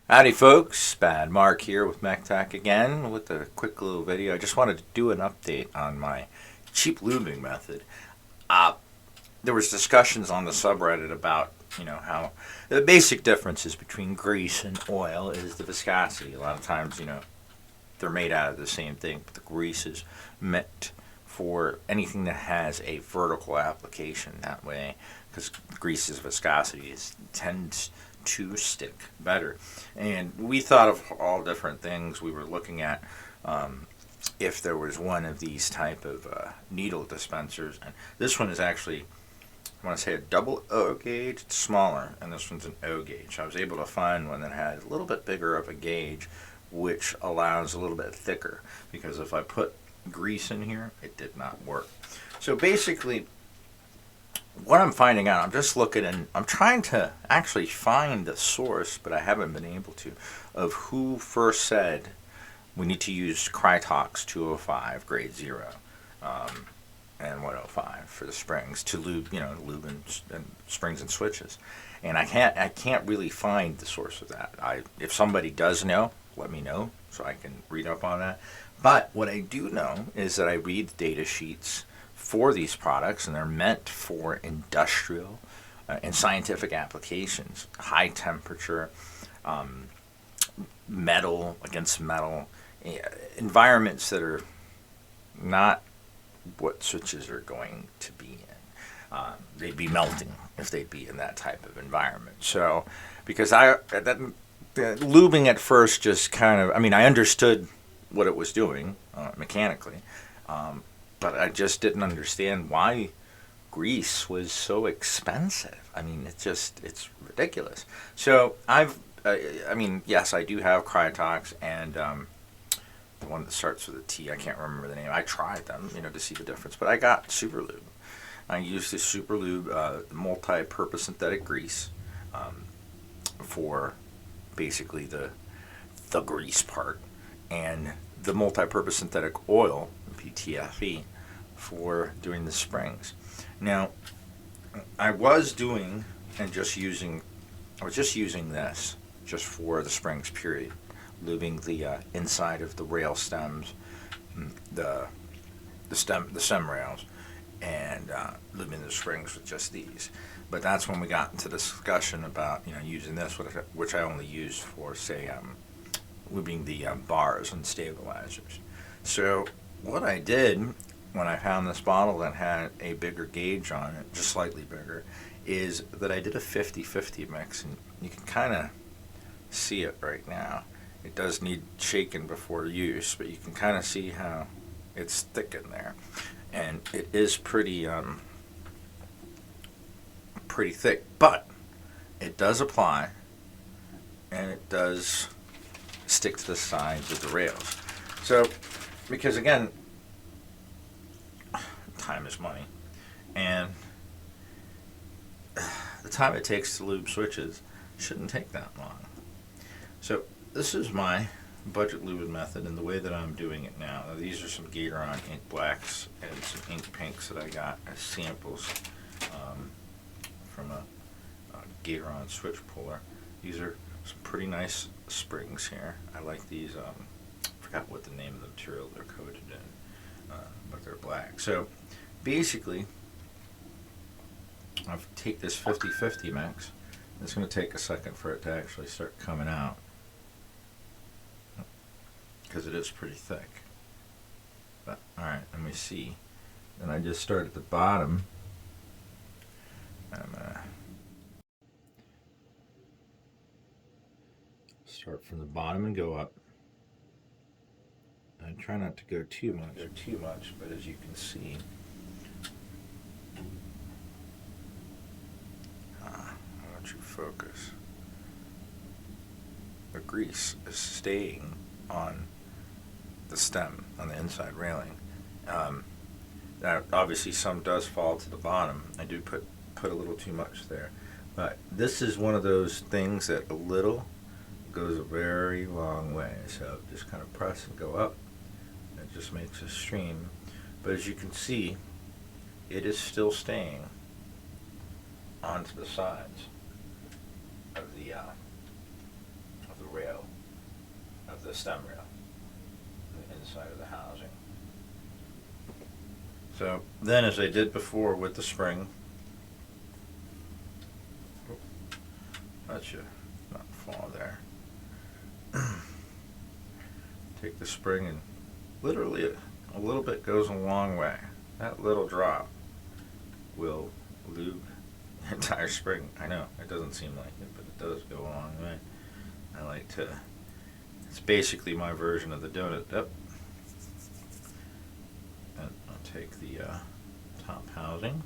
Howdy folks, Bad Mark here with MechTech again with a quick little video. I just wanted to do an update on my cheap lubing method. There was discussions on the subreddit about, how the basic differences between grease and oil is the viscosity. A lot of times, they're made out of the same thing, but the grease is meant for anything that has a vertical application that way, because grease's viscosity tends to stick better. And we thought of all different things. We were looking at if there was one of these type of needle dispensers, and this one is actually, I want to say, a double O gauge. It's smaller, and this one's an O gauge. I was able to find one that had a little bit bigger of a gauge, which allows a little bit thicker, because if I put grease in here, it did not work. So basically, what I'm finding out, I'm just looking and I'm trying to actually find the source, but I haven't been able to, of who first said we need to use Krytox 205 grade 0 and 105 for the springs to lube, lube and springs and switches. And I can't really find the source of that. If somebody does know, let me know so I can read up on that. But what I do know is that I read the data sheets for these products, and they're meant for industrial and scientific applications. High temperature, metal against metal, environments that are not what switches are going to be in. They'd be melting if they'd be in that type of environment. So, because the lubing at first just kind of, I understood what it was doing mechanically, but I just didn't understand why grease was so expensive. It's ridiculous. So yes, I do have Krytox and the one that starts with a T. I can't remember the name. I tried them, to see the difference. But I got SuperLube. I used the SuperLube multi-purpose synthetic grease for basically the grease part, and the multi-purpose synthetic oil, PTFE, for doing the springs. Now, I was just using this just for the springs, period. Lubing the inside of the rail stems, the stem rails, and lubing the springs with just these. But that's when we got into discussion about using this, which I only used for, say, lubing the bars and stabilizers. So what I did when I found this bottle that had a bigger gauge on it, just slightly bigger, is that I did a 50-50 mix, and you can kind of see it right now. It does need shaken before use, but you can kind of see how it's thick in there, and it is pretty thick, but it does apply, and it does stick to the sides of the rails. So, because again, time is money, and the time it takes to lube switches shouldn't take that long. So this is my budget lubing method, and the way that I'm doing it now. These are some Gatoron ink blacks and some ink pinks that I got as samples from a Gatoron switch puller. These are some pretty nice springs here. I like these. I forgot what the name of the material they're coated in, but they're black. So basically, I'll take this 50-50 mix. It's going to take a second for it to actually start coming out, because it is pretty thick. But alright, let me see. Then I just start at the bottom. I'm going to start from the bottom and go up. I try not to go too much, but as you can see, I want you to focus. The grease is staying on the stem, on the inside railing. Now, obviously, some does fall to the bottom. I do put a little too much there, but this is one of those things that a little goes a very long way. So just kind of press and go up. It just makes a stream. But as you can see, it is still staying onto the sides of the rail of the stem rail, the inside of the housing. So then, as I did before with the spring, that should not fall there. Take the spring and literally a little bit goes a long way. That little drop will lube the entire spring. I know, it doesn't seem like it, but it does go a long way. I like to, it's basically my version of the donut dip. And I'll take the top housing.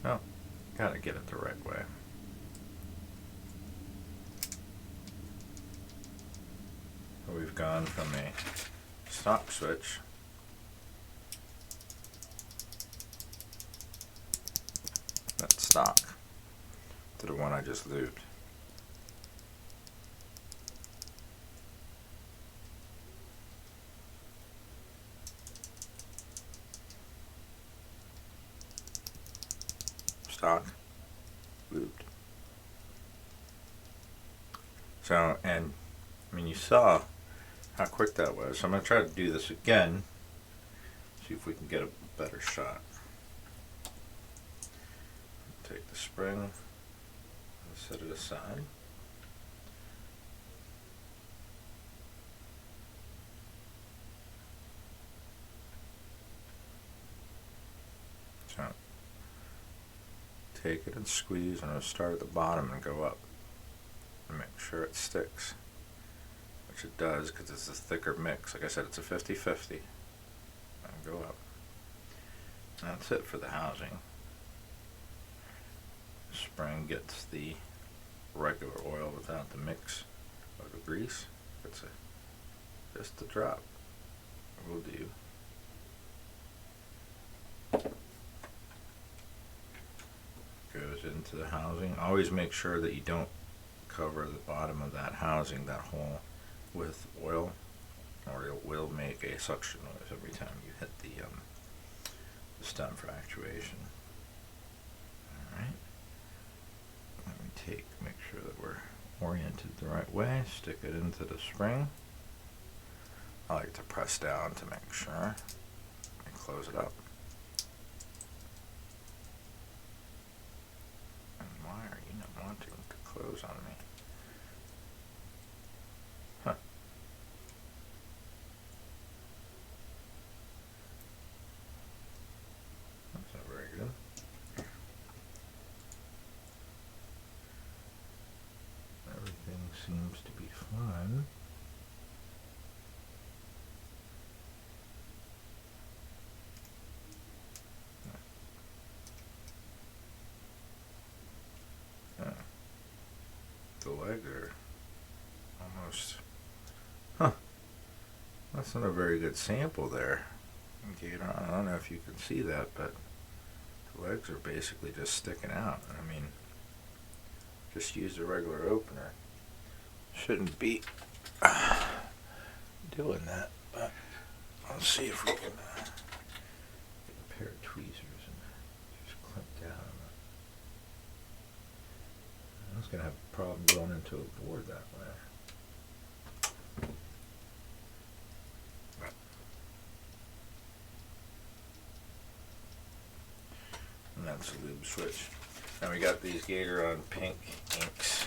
Oh, gotta get it the right way. We've gone from a stock switch that's stock to the one I just lubed. Stock, lubed. So, and I mean, you saw how quick that was. So I'm going to try to do this again, see if we can get a better shot. Take the spring and set it aside. So take it and squeeze, and I'll start at the bottom and go up and make sure it sticks, which it does because it's a thicker mix. Like I said, it's a 50-50. And go up. That's it for the housing. Spring gets the regular oil without the mix of the grease. It's just a drop will do. Goes into the housing. Always make sure that you don't cover the bottom of that housing, that hole, with oil, or it will make a suction noise every time you hit the stem for actuation. Alright. Let me make sure that we're oriented the right way. Stick it into the spring. I like to press down to make sure. And close it up. And why are you not wanting to close on me? Huh. That's not very good. Everything seems to be fine. The legs are almost, that's not a very good sample there. I don't know if you can see that, but the legs are basically just sticking out. I mean, just use a regular opener. Shouldn't be doing that, but let's see if we can get a pair of tweezers and just clamp down on it. I was going to have a problem going into a board that way. And that's a Lube Switch. Now we got these Gator on pink inks.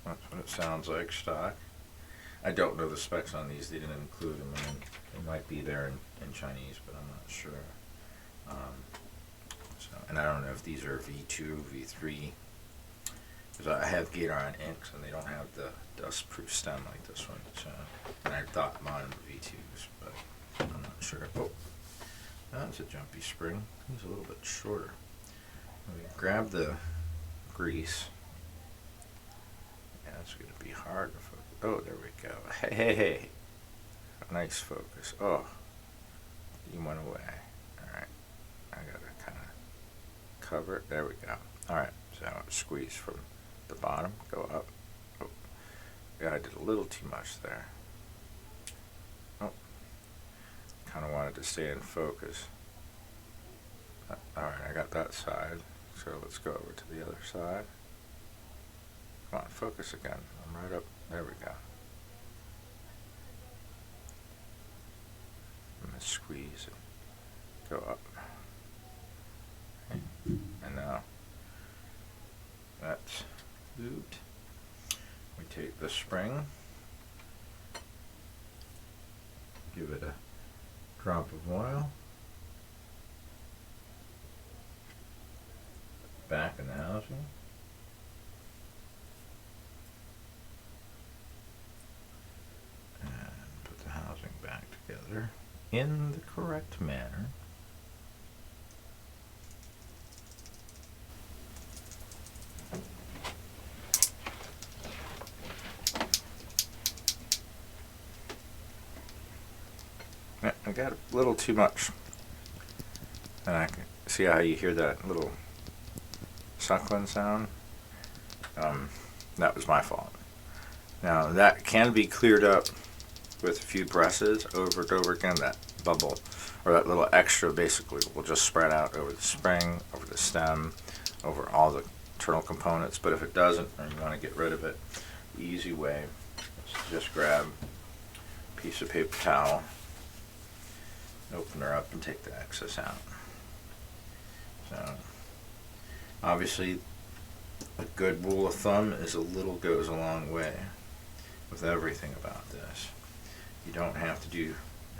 That's what it sounds like, stock. I don't know the specs on these. They didn't include them. I mean, they might be there in Chinese, but I'm not sure. And I don't know if these are V2, V3. Because I have Gator on inks, and they don't have the dust-proof stem like this one. So, and I thought mine were V2s, but I'm not sure. Oh, that's a jumpy spring. He's a little bit shorter. We grab the grease. Yeah, it's going to be hard to focus. Oh, there we go. Hey, hey, hey. Nice focus. Oh, you went away. Alright. I got to kind of cover it. There we go. Alright, so squeeze from the bottom, go up. Oh. Yeah, I did a little too much there. Oh, kind of wanted to stay in focus. Alright, I got that side. So let's go over to the other side. Come on, focus again. I'm right up. There we go. I'm going to squeeze and go up. Okay. And now that's lubed. We take the spring, give it a drop of oil, back in the housing, and put the housing back together in the correct manner. I got a little too much, and I can see how you hear that little suckling sound. That was my fault. Now that can be cleared up with a few presses over and over again. That bubble or that little extra basically will just spread out over the spring, over the stem, over all the internal components. But if it doesn't, or you want to get rid of it, the easy way is to just grab a piece of paper towel, open her up and take the excess out. So obviously a good rule of thumb is a little goes a long way with everything about this. You don't have to do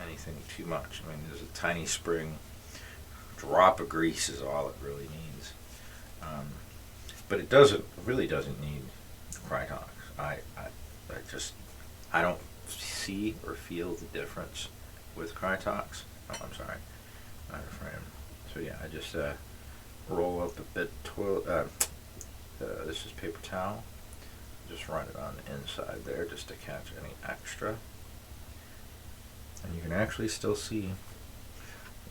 anything too much. I mean, there's a tiny spring, drop of grease is all it really needs. But it really doesn't need Krytox. I don't see or feel the difference with Krytox. Oh, I'm sorry, not a frame. So yeah, I just roll up a bit this is paper towel. Just run it on the inside there just to catch any extra. And you can actually still see,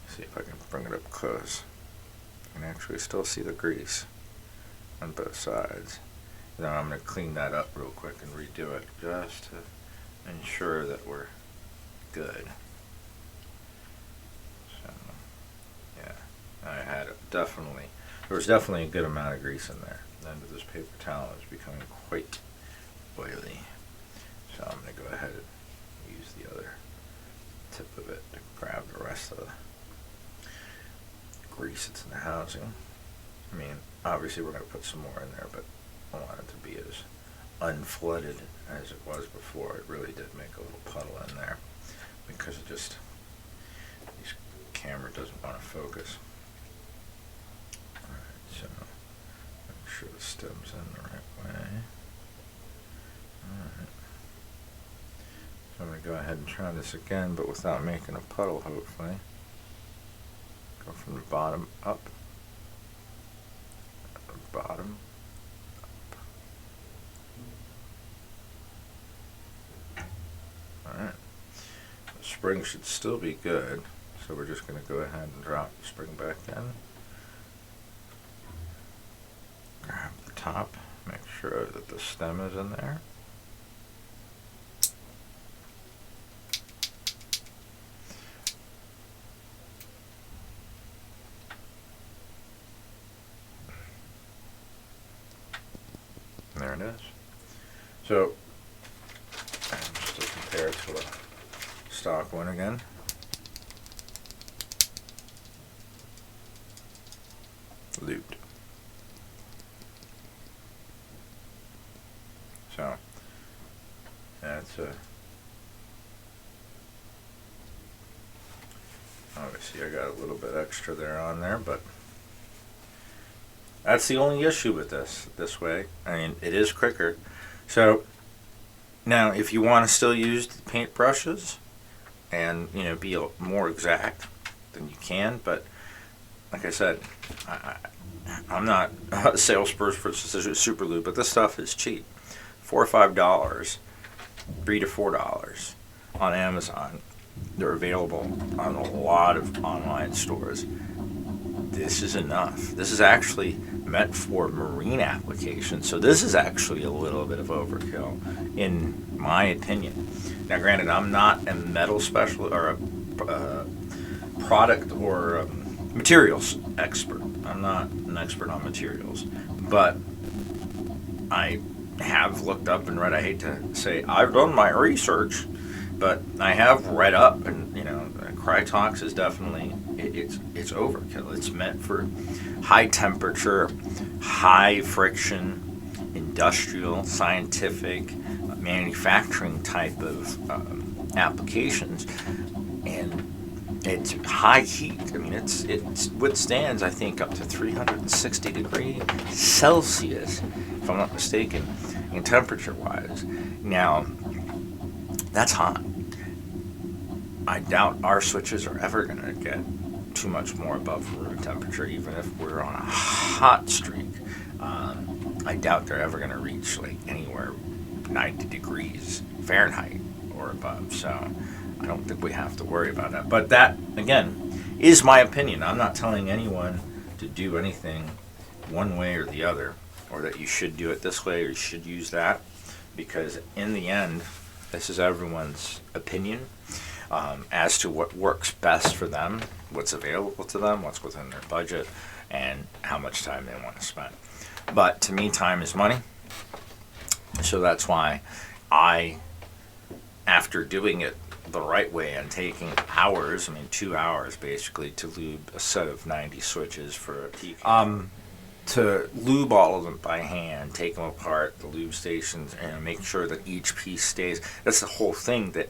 let's see if I can bring it up close. You can actually still see the grease on both sides. And then I'm going to clean that up real quick and redo it just to ensure that we're good. So, yeah, there was definitely a good amount of grease in there. And this paper towel is becoming quite oily. So I'm going to go ahead and use the other tip of it to grab the rest of the grease that's in the housing. I mean, obviously we're going to put some more in there, but I want it to be as unflooded as it was before. It really did make a little puddle in there because it just, this camera doesn't want to focus. Alright, so make sure the stem's in the right way. Alright. So I'm going to go ahead and try this again, but without making a puddle, hopefully. Go from the bottom up. Bottom up. Alright. The spring should still be good, so we're just going to go ahead and drop the spring back in. Grab the top, make sure that the stem is in there. There it is. So, just to compare it to a stock one again. Lubed. So, that's obviously I got a little bit extra there on there, but that's the only issue with this way. I mean, it is quicker. So now if you want to still use the paint brushes and, you know, be more exact, then you can, but like I said, I'm not a salesperson for SuperLube, but this stuff is cheap. $4 or $5, $3 to $4 on Amazon. They're available on a lot of online stores. This is enough. This is actually meant for marine application. So this is actually a little bit of overkill, in my opinion. Now, granted, I'm not a metal specialist or a product or materials expert. I'm not an expert on materials, but I have looked up and read. I hate to say I've done my research, but I have read up, and Krytox is definitely it's overkill. It's meant for high temperature, high friction, industrial, scientific, manufacturing type of applications, and it's high heat. I mean, it withstands, I think, up to 360 degrees Celsius, if I'm not mistaken, in temperature-wise. Now, that's hot. I doubt our switches are ever going to get too much more above room temperature, even if we're on a hot streak. I doubt they're ever going to reach like anywhere 90 degrees Fahrenheit or above. So I don't think we have to worry about that. But that, again, is my opinion. I'm not telling anyone to do anything one way or the other, or that you should do it this way or you should use that, because in the end, this is everyone's opinion as to what works best for them, what's available to them, what's within their budget, and how much time they want to spend. But to me, time is money. So that's why after doing it the right way and taking hours, 2 hours basically, to lube a set of 90 switches for a PK. To lube all of them by hand, take them apart, the lube stations, and make sure that each piece stays. That's the whole thing that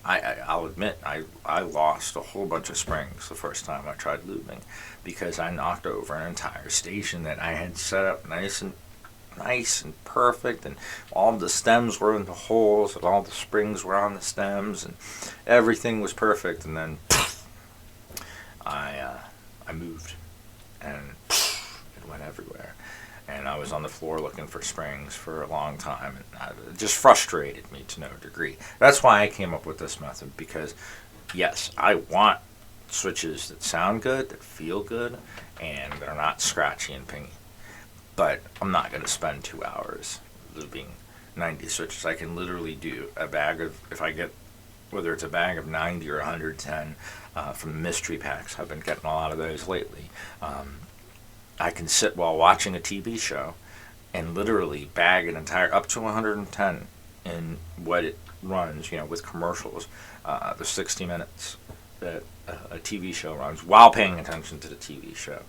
I'll admit, I lost a whole bunch of springs the first time I tried lubing, because I knocked over an entire station that I had set up nice and perfect, and all the stems were in the holes, and all the springs were on the stems, and everything was perfect. And then I moved, and it went everywhere. And I was on the floor looking for springs for a long time, and it just frustrated me to no degree. That's why I came up with this method, because yes, I want switches that sound good, that feel good, and they're not scratchy and pingy. But I'm not going to spend 2 hours lubing 90 switches. I can literally do a bag of, if I get, whether it's a bag of 90 or 110 from the mystery packs. I've been getting a lot of those lately. I can sit while watching a TV show and literally bag an entire, up to 110 in what it runs, with commercials, the 60 minutes that a TV show runs, while paying attention to the TV show,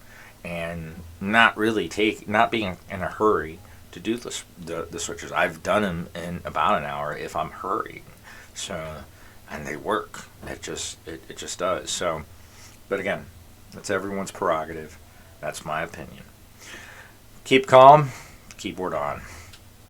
and not being in a hurry to do the switches. I've done them in about an hour if I'm hurrying. So, and they work. It just does. So, but again, that's everyone's prerogative. That's my opinion. Keep calm, keyboard on.